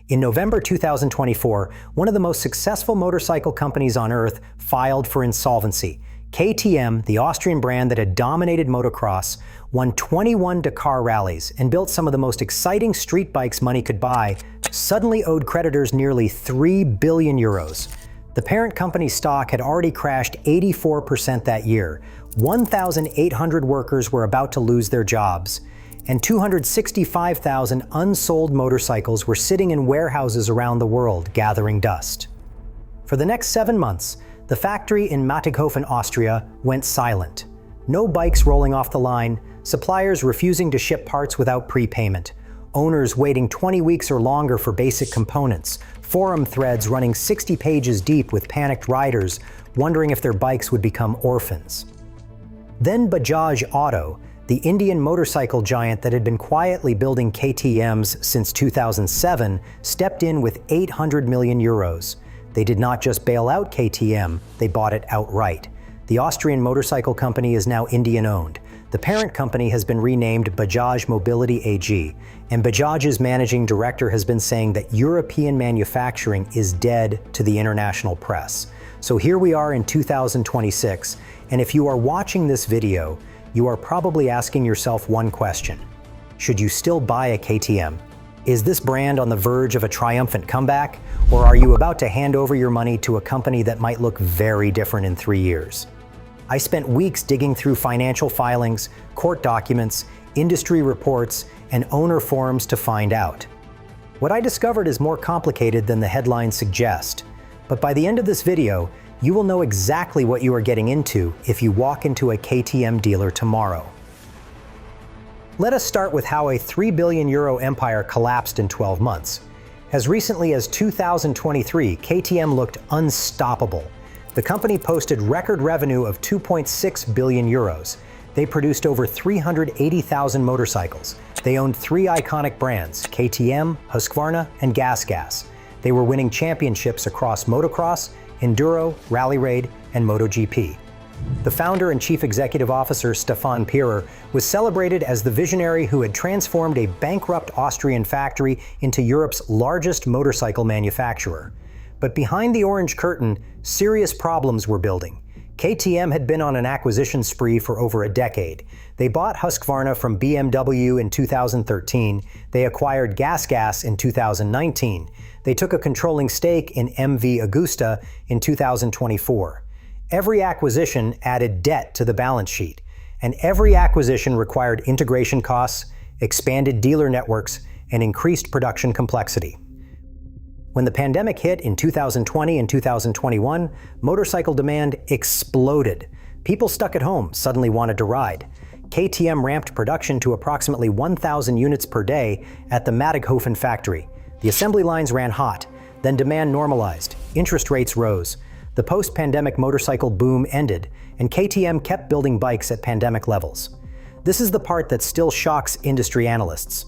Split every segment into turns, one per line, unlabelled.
In November 2024, one of the most successful motorcycle companies on earth filed for insolvency. KTM, the Austrian brand that had dominated motocross, won 21 Dakar rallies and built some of the most exciting street bikes money could buy, suddenly owed creditors nearly 3 billion euros. The parent company's stock had already crashed 84% that year. 1,800 workers were about to lose their jobs, and 265,000 unsold motorcycles were sitting in warehouses around the world, gathering dust. For the next 7 months, the factory in Mattighofen, Austria, went silent. No bikes rolling off the line, suppliers refusing to ship parts without prepayment, owners waiting 20 weeks or longer for basic components, forum threads running 60 pages deep with panicked riders wondering if their bikes would become orphans. Then Bajaj Auto, the Indian motorcycle giant that had been quietly building KTMs since 2007, stepped in with 800 million euros. They did not just bail out KTM, they bought it outright. The Austrian motorcycle company is now Indian-owned. The parent company has been renamed Bajaj Mobility AG, and Bajaj's managing director has been saying that European manufacturing is dead to the international press. So here we are in 2026, and if you are watching this video, you are probably asking yourself one question. Should you still buy a KTM? Is this brand on the verge of a triumphant comeback, or are you about to hand over your money to a company that might look very different in 3 years? I spent weeks digging through financial filings, court documents, industry reports, and owner forums to find out. What I discovered is more complicated than the headlines suggest, but by the end of this video, you will know exactly what you are getting into if you walk into a KTM dealer tomorrow. Let us start with how a 3 billion euro empire collapsed in 12 months. As recently as 2023, KTM looked unstoppable. The company posted record revenue of 2.6 billion euros. They produced over 380,000 motorcycles. They owned 3 iconic brands, KTM, Husqvarna, and GasGas. They were winning championships across motocross, enduro, rally raid, and MotoGP. The founder and chief executive officer, Stefan Pierer, was celebrated as the visionary who had transformed a bankrupt Austrian factory into Europe's largest motorcycle manufacturer. But behind the orange curtain, serious problems were building. KTM had been on an acquisition spree for over a decade. They bought Husqvarna from BMW in 2013. They acquired GasGas in 2019. They took a controlling stake in MV Agusta in 2024. Every acquisition added debt to the balance sheet, and every acquisition required integration costs, expanded dealer networks, and increased production complexity. When the pandemic hit in 2020 and 2021, motorcycle demand exploded. People stuck at home suddenly wanted to ride. KTM ramped production to approximately 1,000 units per day at the Mattighofen factory. The assembly lines ran hot, then demand normalized, interest rates rose. The post-pandemic motorcycle boom ended, and KTM kept building bikes at pandemic levels. This is the part that still shocks industry analysts.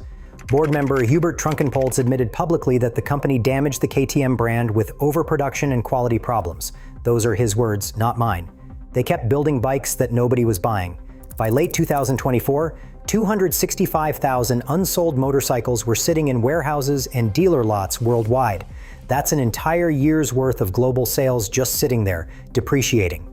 Board member Hubert Trunkenpolz admitted publicly that the company damaged the KTM brand with overproduction and quality problems. Those are his words, not mine. They kept building bikes that nobody was buying. By late 2024, 265,000 unsold motorcycles were sitting in warehouses and dealer lots worldwide. That's an entire year's worth of global sales just sitting there, depreciating.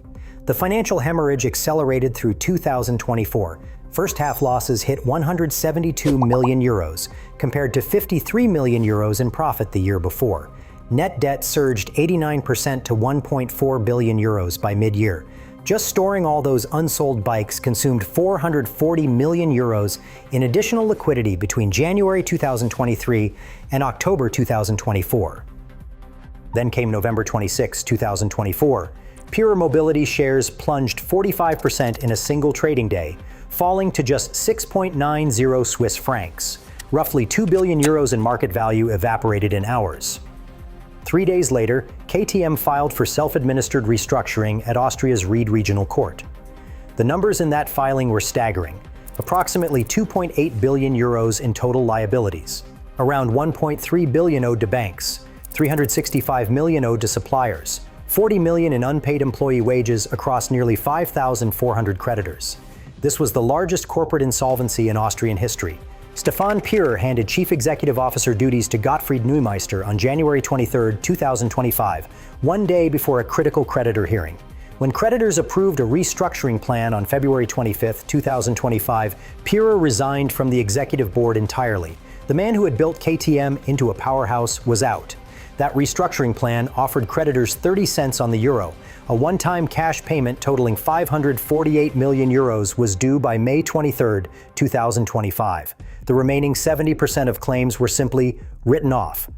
The financial hemorrhage accelerated through 2024. First half losses hit 172 million euros, compared to 53 million euros in profit the year before. Net debt surged 89% to 1.4 billion euros by mid-year. Just storing all those unsold bikes consumed 440 million euros in additional liquidity between January 2023 and October 2024. Then came November 26, 2024. Pierer Mobility shares plunged 45% in a single trading day, falling to just 6.90 Swiss francs. Roughly 2 billion euros in market value evaporated in hours. 3 days later, KTM filed for self-administered restructuring at Austria's Ried Regional Court. The numbers in that filing were staggering. Approximately 2.8 billion euros in total liabilities. Around 1.3 billion owed to banks. 365 million owed to suppliers, 40 million in unpaid employee wages across nearly 5,400 creditors. This was the largest corporate insolvency in Austrian history. Stefan Pierer handed Chief Executive Officer duties to Gottfried Neumeister on January 23, 2025, one day before a critical creditor hearing. When creditors approved a restructuring plan on February 25, 2025, Pierer resigned from the executive board entirely. The man who had built KTM into a powerhouse was out. That restructuring plan offered creditors 30 cents on the euro. A one-time cash payment totaling 548 million euros was due by May 23, 2025. The remaining 70% of claims were simply written off.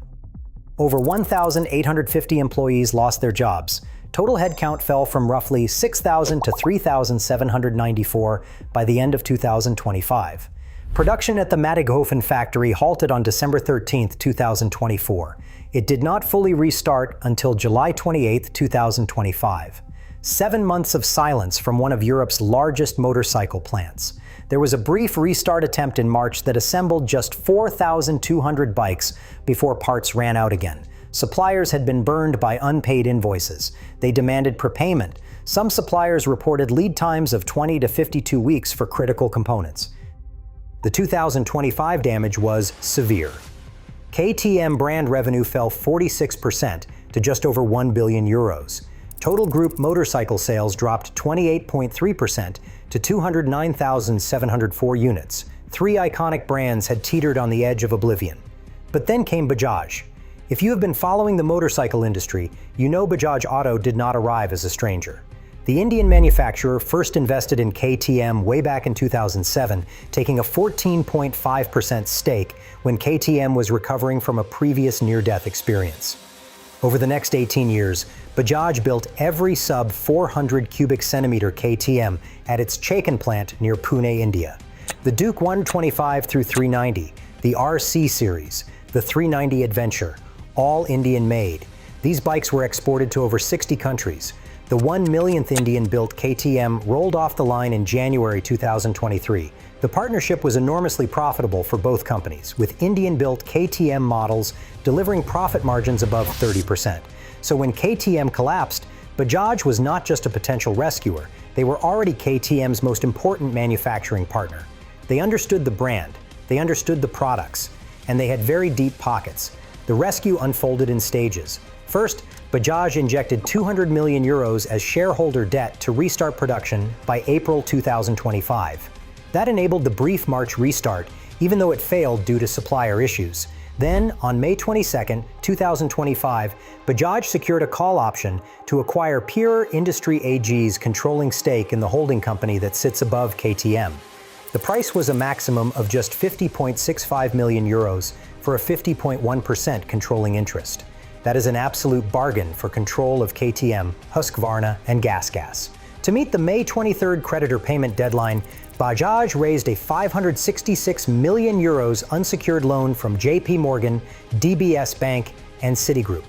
Over 1,850 employees lost their jobs. Total headcount fell from roughly 6,000 to 3,794 by the end of 2025. Production at the Mattighofen factory halted on December 13, 2024. It did not fully restart until July 28, 2025. 7 months of silence from one of Europe's largest motorcycle plants. There was a brief restart attempt in March that assembled just 4,200 bikes before parts ran out again. Suppliers had been burned by unpaid invoices. They demanded prepayment. Some suppliers reported lead times of 20 to 52 weeks for critical components. The 2025 damage was severe. KTM brand revenue fell 46% to just over 1 billion euros. Total group motorcycle sales dropped 28.3% to 209,704 units. 3 iconic brands had teetered on the edge of oblivion. But then came Bajaj. If you have been following the motorcycle industry, you know Bajaj Auto did not arrive as a stranger. The Indian manufacturer first invested in KTM way back in 2007, taking a 14.5% stake when KTM was recovering from a previous near-death experience. Over the next 18 years, Bajaj built every sub-400 cubic centimeter KTM at its Chakan plant near Pune, India. The Duke 125 through 390, the RC series, the 390 Adventure, all Indian-made. These bikes were exported to over 60 countries. The 1 millionth Indian-built KTM rolled off the line in January 2023. The partnership was enormously profitable for both companies, with Indian-built KTM models delivering profit margins above 30%. So when KTM collapsed, Bajaj was not just a potential rescuer, they were already KTM's most important manufacturing partner. They understood the brand, they understood the products, and they had very deep pockets. The rescue unfolded in stages. First, Bajaj injected 200 million euros as shareholder debt to restart production by April 2025. That enabled the brief March restart, even though it failed due to supplier issues. Then, on May 22, 2025, Bajaj secured a call option to acquire Pierer Industry AG's controlling stake in the holding company that sits above KTM. The price was a maximum of just 50.65 million euros for a 50.1% controlling interest. That is an absolute bargain for control of KTM, Husqvarna, and GasGas. To meet the May 23rd creditor payment deadline, Bajaj raised a 566 million euros unsecured loan from JP Morgan, DBS Bank, and Citigroup.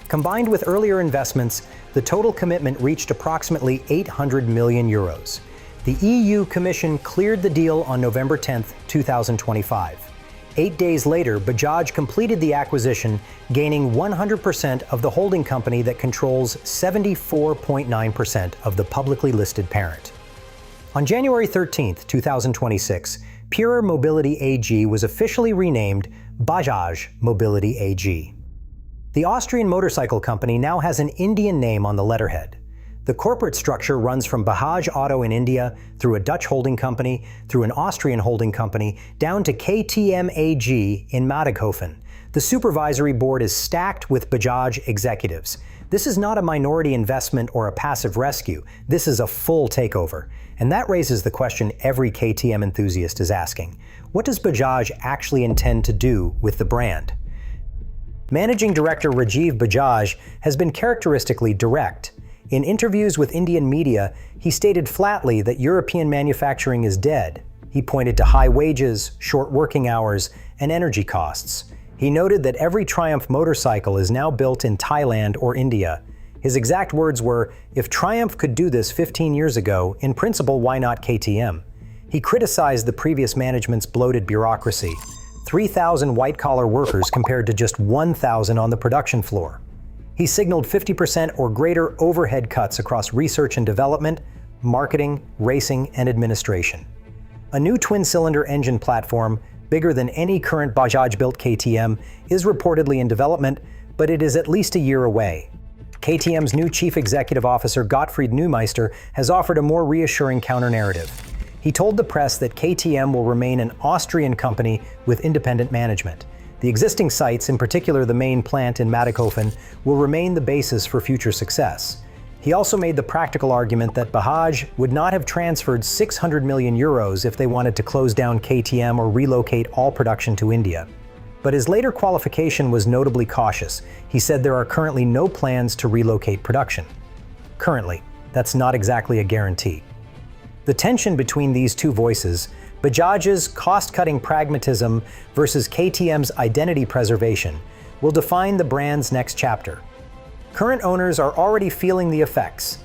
Combined with earlier investments, the total commitment reached approximately 800 million euros. The EU Commission cleared the deal on November 10, 2025. 8 days later, Bajaj completed the acquisition, gaining 100% of the holding company that controls 74.9% of the publicly listed parent. On January 13, 2026, Pierer Mobility AG was officially renamed Bajaj Mobility AG. The Austrian motorcycle company now has an Indian name on the letterhead. The corporate structure runs from Bajaj Auto in India, through a Dutch holding company, through an Austrian holding company, down to KTM AG in Mattighofen. The supervisory board is stacked with Bajaj executives. This is not a minority investment or a passive rescue. This is a full takeover. And that raises the question every KTM enthusiast is asking. What does Bajaj actually intend to do with the brand? Managing Director Rajiv Bajaj has been characteristically direct. In interviews with Indian media, he stated flatly that European manufacturing is dead. He pointed to high wages, short working hours, and energy costs. He noted that every Triumph motorcycle is now built in Thailand or India. His exact words were, "If Triumph could do this 15 years ago, in principle, why not KTM?" He criticized the previous management's bloated bureaucracy. 3,000 white-collar workers compared to just 1,000 on the production floor. He signaled 50% or greater overhead cuts across research and development, marketing, racing, and administration. A new twin-cylinder engine platform, bigger than any current Bajaj-built KTM, is reportedly in development, but it is at least a year away. KTM's new chief executive officer Gottfried Neumeister has offered a more reassuring counter-narrative. He told the press that KTM will remain an Austrian company with independent management. The existing sites, in particular the main plant in Mattighofen, will remain the basis for future success. He also made the practical argument that Bajaj would not have transferred 600 million euros if they wanted to close down KTM or relocate all production to India. But his later qualification was notably cautious. He said there are currently no plans to relocate production. Currently, that's not exactly a guarantee. The tension between these two voices, Bajaj's cost-cutting pragmatism versus KTM's identity preservation, will define the brand's next chapter. Current owners are already feeling the effects.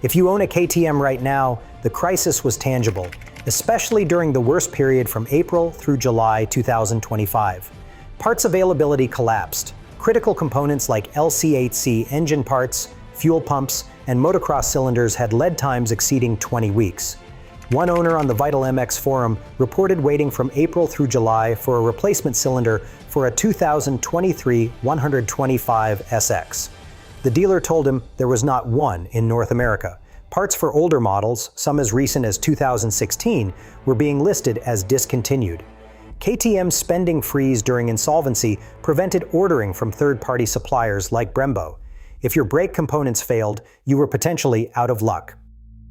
If you own a KTM right now, the crisis was tangible, especially during the worst period from April through July 2025. Parts availability collapsed. Critical components like LC8C engine parts, fuel pumps, and motocross cylinders had lead times exceeding 20 weeks. One owner on the Vital MX forum reported waiting from April through July for a replacement cylinder for a 2023 125 SX. The dealer told him there was not one in North America. Parts for older models, some as recent as 2016, were being listed as discontinued. KTM's spending freeze during insolvency prevented ordering from third-party suppliers like Brembo. If your brake components failed, you were potentially out of luck.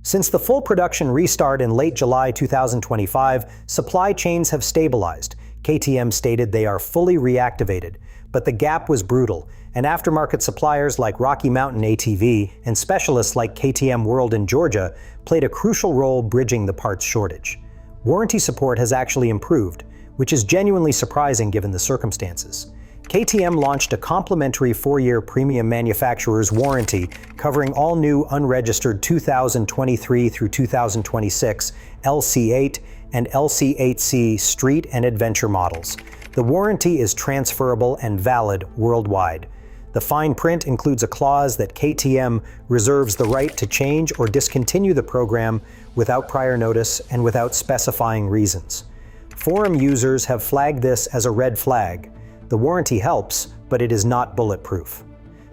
Since the full production restart in late July 2025, supply chains have stabilized. KTM stated they are fully reactivated, but the gap was brutal, and aftermarket suppliers like Rocky Mountain ATV and specialists like KTM World in Georgia played a crucial role bridging the parts shortage. Warranty support has actually improved, which is genuinely surprising given the circumstances. KTM launched a complimentary 4-year premium manufacturer's warranty covering all new unregistered 2023 through 2026 LC8 and LC8C street and adventure models. The warranty is transferable and valid worldwide. The fine print includes a clause that KTM reserves the right to change or discontinue the program without prior notice and without specifying reasons. Forum users have flagged this as a red flag. The warranty helps, but it is not bulletproof.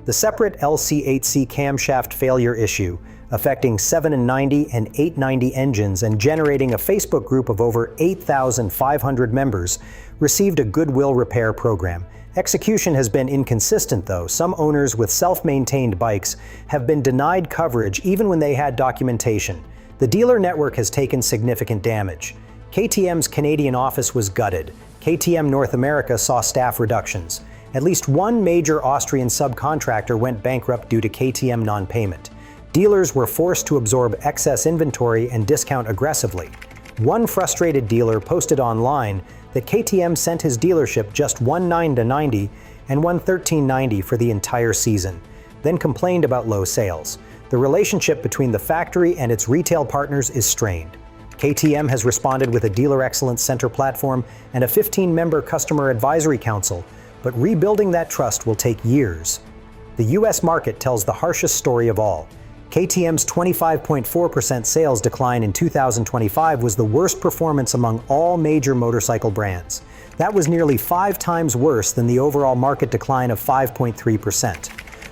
The separate LC8C camshaft failure issue, affecting 790 and 890 engines and generating a Facebook group of over 8,500 members, received a goodwill repair program. Execution has been inconsistent though. Some owners with self-maintained bikes have been denied coverage even when they had documentation. The dealer network has taken significant damage. KTM's Canadian office was gutted. KTM North America saw staff reductions. At least one major Austrian subcontractor went bankrupt due to KTM non-payment. Dealers were forced to absorb excess inventory and discount aggressively. One frustrated dealer posted online that KTM sent his dealership just one 9-90 and one 1390 for the entire season, then complained about low sales. The relationship between the factory and its retail partners is strained. KTM has responded with a Dealer Excellence Center platform and a 15-member Customer Advisory Council, but rebuilding that trust will take years. The US market tells the harshest story of all. KTM's 25.4% sales decline in 2025 was the worst performance among all major motorcycle brands. That was nearly 5 times worse than the overall market decline of 5.3%.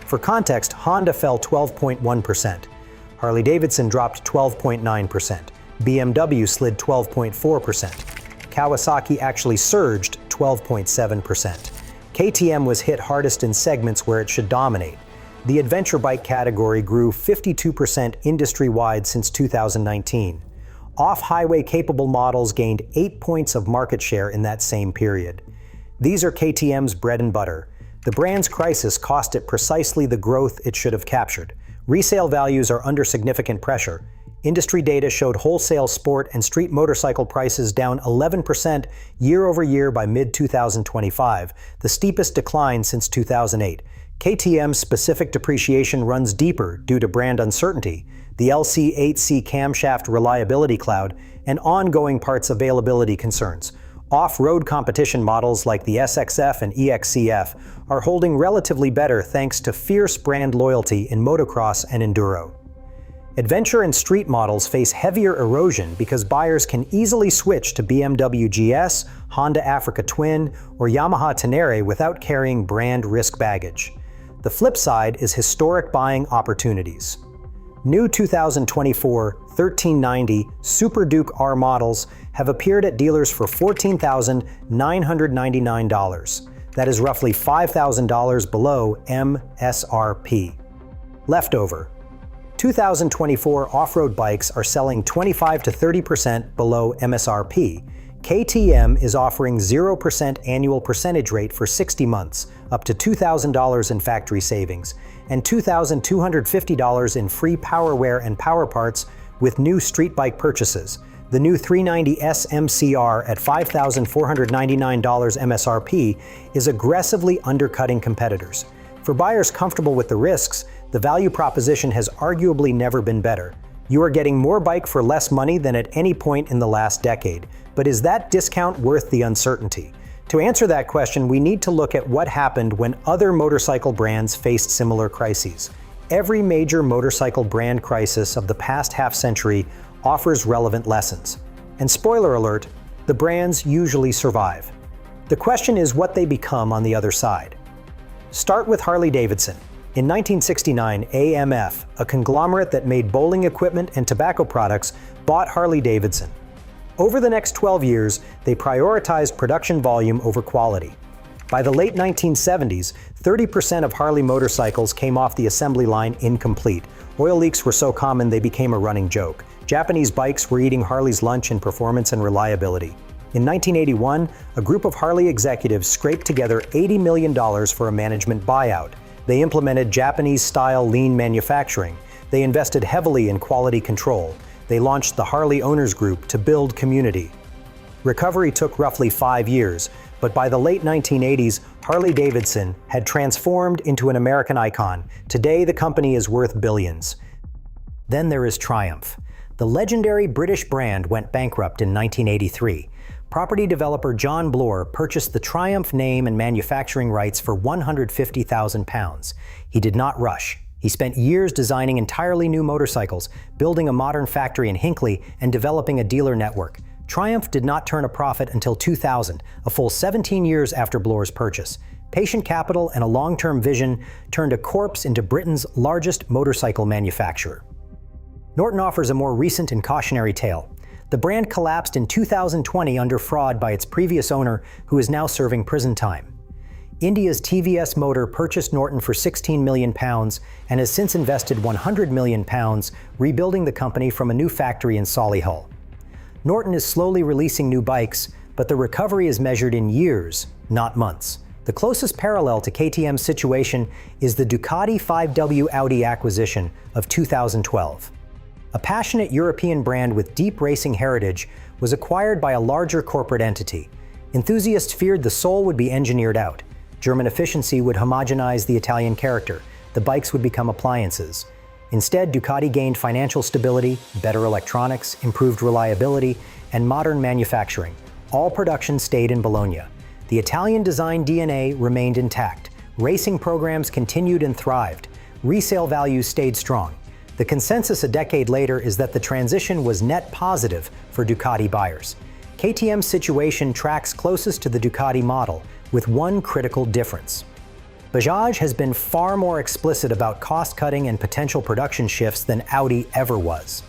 For context, Honda fell 12.1%. Harley-Davidson dropped 12.9%. BMW slid 12.4%. Kawasaki actually surged 12.7%. KTM was hit hardest in segments where it should dominate. The adventure bike category grew 52% industry-wide since 2019. Off-highway capable models gained 8 points of market share in that same period. These are KTM's bread and butter. The brand's crisis cost it precisely the growth it should have captured. Resale values are under significant pressure. Industry data showed wholesale sport and street motorcycle prices down 11% year over year by mid-2025, the steepest decline since 2008. KTM's specific depreciation runs deeper due to brand uncertainty, the LC8C camshaft reliability cloud, and ongoing parts availability concerns. Off-road competition models like the SXF and EXCF are holding relatively better thanks to fierce brand loyalty in motocross and enduro. Adventure and street models face heavier erosion because buyers can easily switch to BMW GS, Honda Africa Twin, or Yamaha Tenere without carrying brand risk baggage. The flip side is historic buying opportunities. New 2024 1390 Super Duke R models have appeared at dealers for $14,999. That is roughly $5,000 below MSRP. Leftover. 2024 off-road bikes are selling 25 to 30% below MSRP. KTM is offering 0% annual percentage rate for 60 months, up to $2,000 in factory savings, and $2,250 in free power wear and power parts with new street bike purchases. The new 390S MCR at $5,499 MSRP is aggressively undercutting competitors. For buyers comfortable with the risks, the value proposition has arguably never been better. You are getting more bike for less money than at any point in the last decade. But is that discount worth the uncertainty? To answer that question, we need to look at what happened when other motorcycle brands faced similar crises. Every major motorcycle brand crisis of the past half-century offers relevant lessons. And spoiler alert, the brands usually survive. The question is what they become on the other side. Start with Harley-Davidson. In 1969, AMF, a conglomerate that made bowling equipment and tobacco products, bought Harley-Davidson. Over the next 12 years, they prioritized production volume over quality. By the late 1970s, 30% of Harley motorcycles came off the assembly line incomplete. Oil leaks were so common they became a running joke. Japanese bikes were eating Harley's lunch in performance and reliability. In 1981, a group of Harley executives scraped together $80 million for a management buyout. They implemented Japanese-style lean manufacturing. They invested heavily in quality control. They launched the Harley Owners Group to build community. Recovery took roughly 5 years, but by the late 1980s, Harley-Davidson had transformed into an American icon. Today, the company is worth billions. Then there is Triumph. The legendary British brand went bankrupt in 1983. Property developer John Bloor purchased the Triumph name and manufacturing rights for £150,000. He did not rush. He spent years designing entirely new motorcycles, building a modern factory in Hinckley, and developing a dealer network. Triumph did not turn a profit until 2000, a full 17 years after Bloor's purchase. Patient capital and a long-term vision turned a corpse into Britain's largest motorcycle manufacturer. Norton offers a more recent and cautionary tale. The brand collapsed in 2020 under fraud by its previous owner, who is now serving prison time. India's TVS Motor purchased Norton for £16 million and has since invested £100 million, rebuilding the company from a new factory in Solihull. Norton is slowly releasing new bikes, but the recovery is measured in years, not months. The closest parallel to KTM's situation is the Ducati 5W Audi acquisition of 2012. A passionate European brand with deep racing heritage was acquired by a larger corporate entity. Enthusiasts feared the soul would be engineered out. German efficiency would homogenize the Italian character. The bikes would become appliances. Instead, Ducati gained financial stability, better electronics, improved reliability, and modern manufacturing. All production stayed in Bologna. The Italian design DNA remained intact. Racing programs continued and thrived. Resale values stayed strong. The consensus a decade later is that the transition was net positive for Ducati buyers. KTM's situation tracks closest to the Ducati model, with one critical difference. Bajaj has been far more explicit about cost-cutting and potential production shifts than Audi ever was.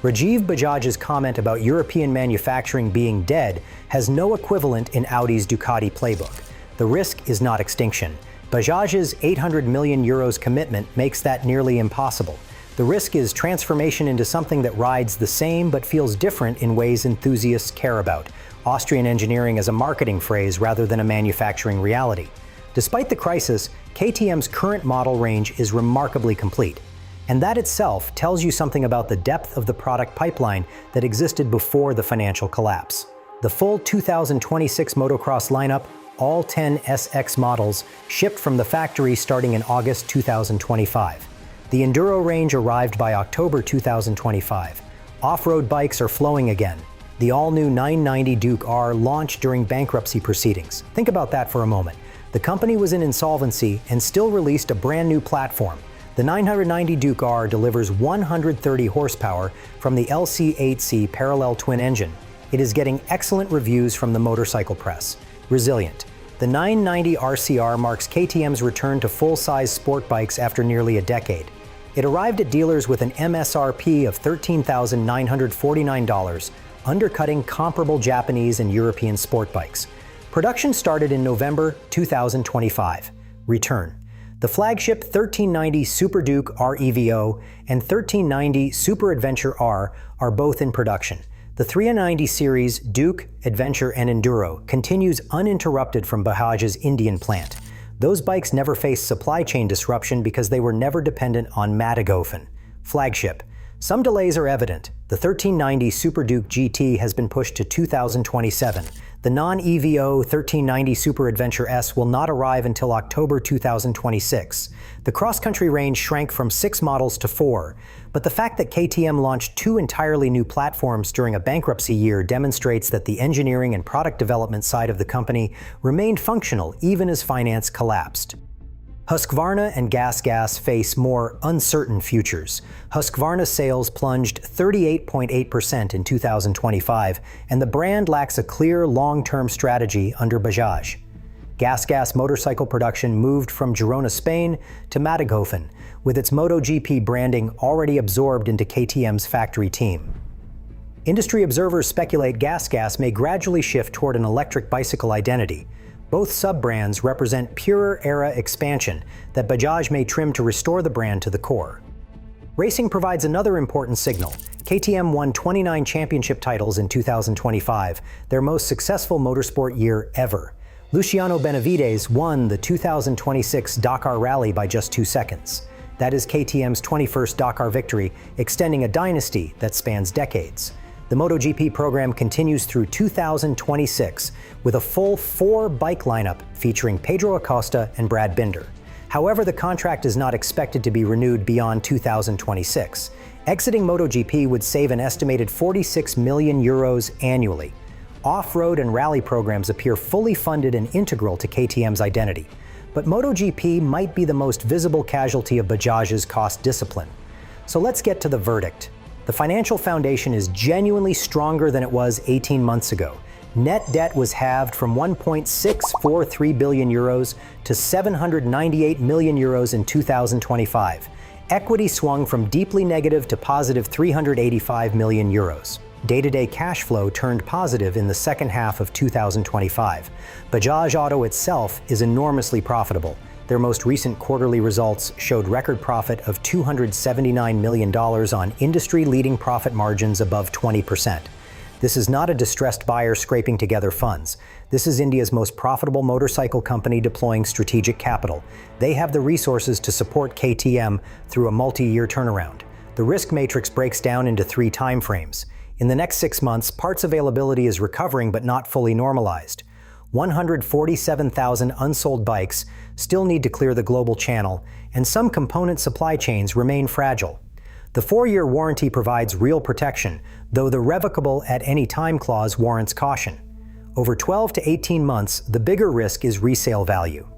Rajiv Bajaj's comment about European manufacturing being dead has no equivalent in Audi's Ducati playbook. The risk is not extinction. Bajaj's €800 million commitment makes that nearly impossible. The risk is transformation into something that rides the same but feels different in ways enthusiasts care about. Austrian engineering as a marketing phrase rather than a manufacturing reality. Despite the crisis, KTM's current model range is remarkably complete. And that itself tells you something about the depth of the product pipeline that existed before the financial collapse. The full 2026 motocross lineup, all 10 SX models, shipped from the factory starting in August 2025. The Enduro range arrived by October 2025. Off-road bikes are flowing again. The all-new 990 Duke R launched during bankruptcy proceedings. Think about that for a moment. The company was in insolvency and still released a brand new platform. The 990 Duke R delivers 130 horsepower from the LC8C parallel twin engine. It is getting excellent reviews from the motorcycle press. Resilient. The 990 RCR marks KTM's return to full-size sport bikes after nearly a decade. It arrived at dealers with an MSRP of $13,949, undercutting comparable Japanese and European sport bikes. Production started in November 2025. Return. The flagship 1390 Super Duke R-EVO and 1390 Super Adventure R are both in production. The 390 series Duke, Adventure, and Enduro continues uninterrupted from Bajaj's Indian plant. Those bikes never faced supply chain disruption because they were never dependent on Mattighofen. Flagship. Some delays are evident. The 1390 Super Duke GT has been pushed to 2027. The non-EVO 1390 Super Adventure S will not arrive until October 2026. The cross-country range shrank from 6 models to 4, but the fact that KTM launched 2 entirely new platforms during a bankruptcy year demonstrates that the engineering and product development side of the company remained functional even as finance collapsed. Husqvarna and GasGas face more uncertain futures. Husqvarna sales plunged 38.8% in 2025, and the brand lacks a clear long-term strategy under Bajaj. GasGas motorcycle production moved from Girona, Spain to Mattighofen, with its MotoGP branding already absorbed into KTM's factory team. Industry observers speculate GasGas may gradually shift toward an electric bicycle identity. Both sub-brands represent purer era expansion that Bajaj may trim to restore the brand to the core. Racing provides another important signal. KTM won 29 championship titles in 2025, their most successful motorsport year ever. Luciano Benavides won the 2026 Dakar Rally by just 2 seconds. That is KTM's 21st Dakar victory, extending a dynasty that spans decades. The MotoGP program continues through 2026 with a full 4-bike lineup featuring Pedro Acosta and Brad Binder. However, the contract is not expected to be renewed beyond 2026. Exiting MotoGP would save an estimated 46 million euros annually. Off-road and rally programs appear fully funded and integral to KTM's identity. But MotoGP might be the most visible casualty of Bajaj's cost discipline. So let's get to the verdict. The financial foundation is genuinely stronger than it was 18 months ago. Net debt was halved from 1.643 billion euros to 798 million euros in 2025. Equity swung from deeply negative to positive 385 million euros. Day-to-day cash flow turned positive in the second half of 2025. Bajaj Auto itself is enormously profitable. Their most recent quarterly results showed record profit of $279 million on industry-leading profit margins above 20%. This is not a distressed buyer scraping together funds. This is India's most profitable motorcycle company deploying strategic capital. They have the resources to support KTM through a multi-year turnaround. The risk matrix breaks down into 3 timeframes. In the next 6 months, parts availability is recovering but not fully normalized. 147,000 unsold bikes still need to clear the global channel, and some component supply chains remain fragile. The 4-year warranty provides real protection, though the revocable at any time clause warrants caution. Over 12 to 18 months, the bigger risk is resale value.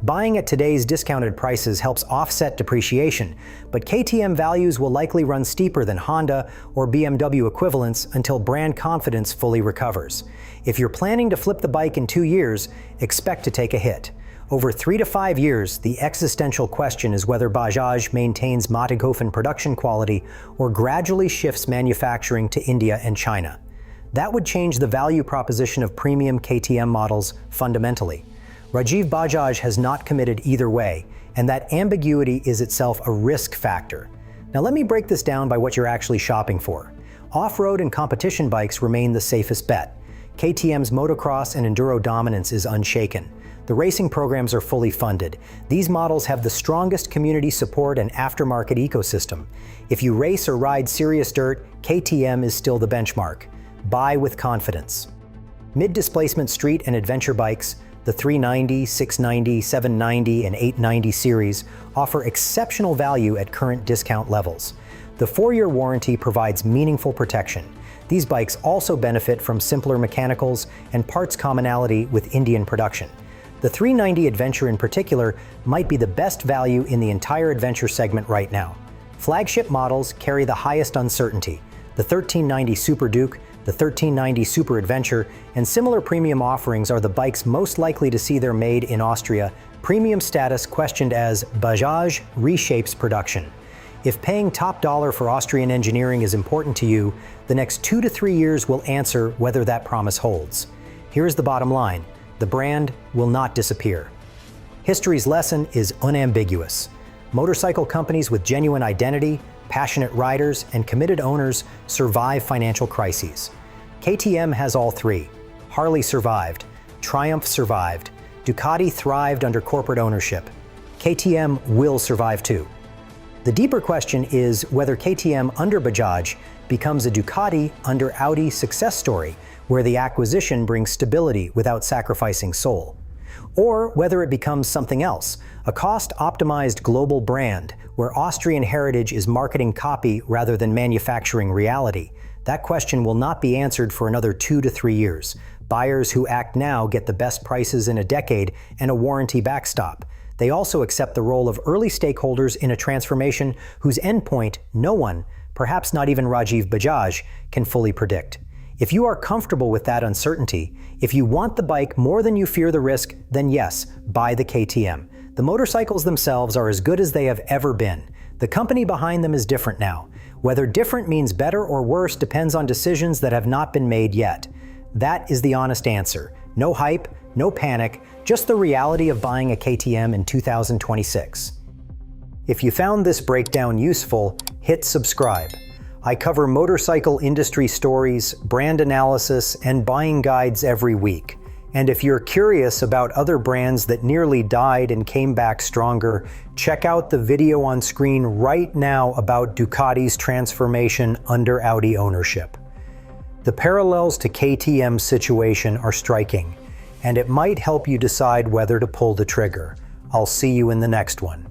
Buying at today's discounted prices helps offset depreciation, but KTM values will likely run steeper than Honda or BMW equivalents until brand confidence fully recovers. If you're planning to flip the bike in 2 years, expect to take a hit. Over 3 to 5 years, the existential question is whether Bajaj maintains Mattighofen production quality or gradually shifts manufacturing to India and China. That would change the value proposition of premium KTM models fundamentally. Rajiv Bajaj has not committed either way, and that ambiguity is itself a risk factor. Now let me break this down by what you're actually shopping for. Off-road and competition bikes remain the safest bet. KTM's motocross and enduro dominance is unshaken. The racing programs are fully funded. These models have the strongest community support and aftermarket ecosystem. If you race or ride serious dirt, KTM is still the benchmark. Buy with confidence. Mid-displacement street and adventure bikes, the 390, 690, 790, and 890 series offer exceptional value at current discount levels. The 4-year warranty provides meaningful protection. These bikes also benefit from simpler mechanicals and parts commonality with Indian production. The 390 Adventure in particular might be the best value in the entire adventure segment right now. Flagship models carry the highest uncertainty. The 1390 Super Duke, the 1390 Super Adventure, and similar premium offerings are the bikes most likely to see their made in Austria premium status questioned as Bajaj reshapes production. If paying top dollar for Austrian engineering is important to you, the next 2 to 3 years will answer whether that promise holds. Here's the bottom line: the brand will not disappear. History's lesson is unambiguous. Motorcycle companies with genuine identity, passionate riders, and committed owners survive financial crises. KTM has all three. Harley survived. Triumph survived. Ducati thrived under corporate ownership. KTM will survive too. The deeper question is whether KTM under Bajaj becomes a Ducati under Audi success story, where the acquisition brings stability without sacrificing soul. Or whether it becomes something else, a cost-optimized global brand where Austrian heritage is marketing copy rather than manufacturing reality. That question will not be answered for another 2 to 3 years. Buyers who act now get the best prices in a decade and a warranty backstop. They also accept the role of early stakeholders in a transformation whose endpoint no one, perhaps not even Rajiv Bajaj, can fully predict. If you are comfortable with that uncertainty, if you want the bike more than you fear the risk, then yes, buy the KTM. The motorcycles themselves are as good as they have ever been. The company behind them is different now. Whether different means better or worse depends on decisions that have not been made yet. That is the honest answer. No hype, no panic, just the reality of buying a KTM in 2026. If you found this breakdown useful, hit subscribe. I cover motorcycle industry stories, brand analysis, and buying guides every week. And if you're curious about other brands that nearly died and came back stronger, check out the video on screen right now about Ducati's transformation under Audi ownership. The parallels to KTM's situation are striking, and it might help you decide whether to pull the trigger. I'll see you in the next one.